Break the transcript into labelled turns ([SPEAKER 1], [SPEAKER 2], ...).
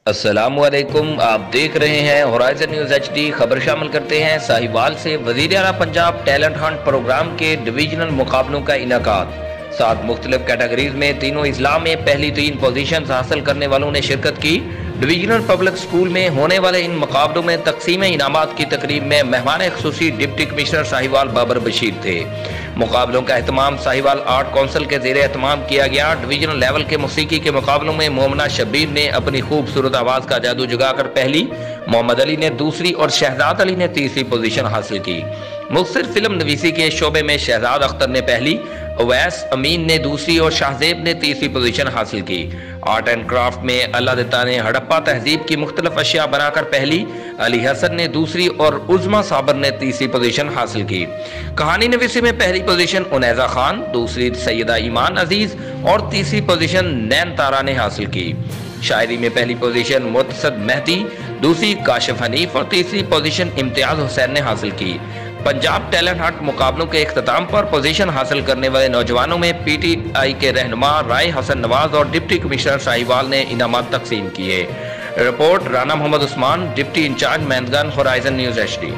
[SPEAKER 1] السلام علیکم، آپ دیکھ رہے ہیں ہورائزن نیوز ایچ ڈی۔ خبر شامل کرتے ہیں ساہیوال سے وزیر اعلیٰ پنجاب ٹیلنٹ ہنٹ پروگرام کے ڈویژنل مقابلوں کا انعقاد۔ 7 مختلف کیٹیگریز میں تینوں اضلاع میں پہلی 3 پوزیشنز حاصل کرنے والوں نے شرکت کی۔ ڈویژنل پبلک سکول میں ہونے والے ان مقابلوں میں تقسیم انعامات کی تقریب میں مہمان خصوصی ڈپٹی کمشنر ساہیوال بابر بشیر تھے۔ مقابلوں کا اہتمام ساہیوال آرٹ کونسل کے زیر اہتمام کیا گیا۔ ڈویژنل لیول کے موسیقی کے مقابلوں میں مومنہ شبیر نے اپنی خوبصورت آواز کا جادو جگا کر پہلی، محمد علی نے دوسری اور شہزاد علی نے تیسری پوزیشن حاصل کی۔ مختصر فلم نویسی کے شعبے میں شہزاد اختر نے پہلی، اویس امین نے دوسری اور شاہزیب نے تیسری پوزیشن حاصل کی۔ آرٹ اینڈ کرافٹ میں اللہ دتا نے ہڑپا تہذیب کی مختلف اشیاء بنا کر پہلی، علی حسن نے دوسری اور عظما صابر نے تیسری پوزیشن حاصل کی۔ کہانی نویسی میں پہلی پوزیشن انیزہ خان، دوسری سیدہ ایمان عزیز اور تیسری پوزیشن نین تارا نے حاصل کی۔ شاعری میں پہلی پوزیشن متصد مہدی، دوسری کاشف حنیف اور تیسری پوزیشن امتیاز حسین نے حاصل کی۔ پنجاب ٹیلنٹ ہنٹ مقابلوں کے اختتام پر پوزیشن حاصل کرنے والے نوجوانوں میں پی ٹی آئی کے رہنما رائے حسن نواز اور ڈپٹی کمشنر ساہیوال نے انعامات تقسیم کیے۔ Report Rana Muhammad Usman, deputy incharge مہندگان، ہورائزن نیوز ایچ ڈی۔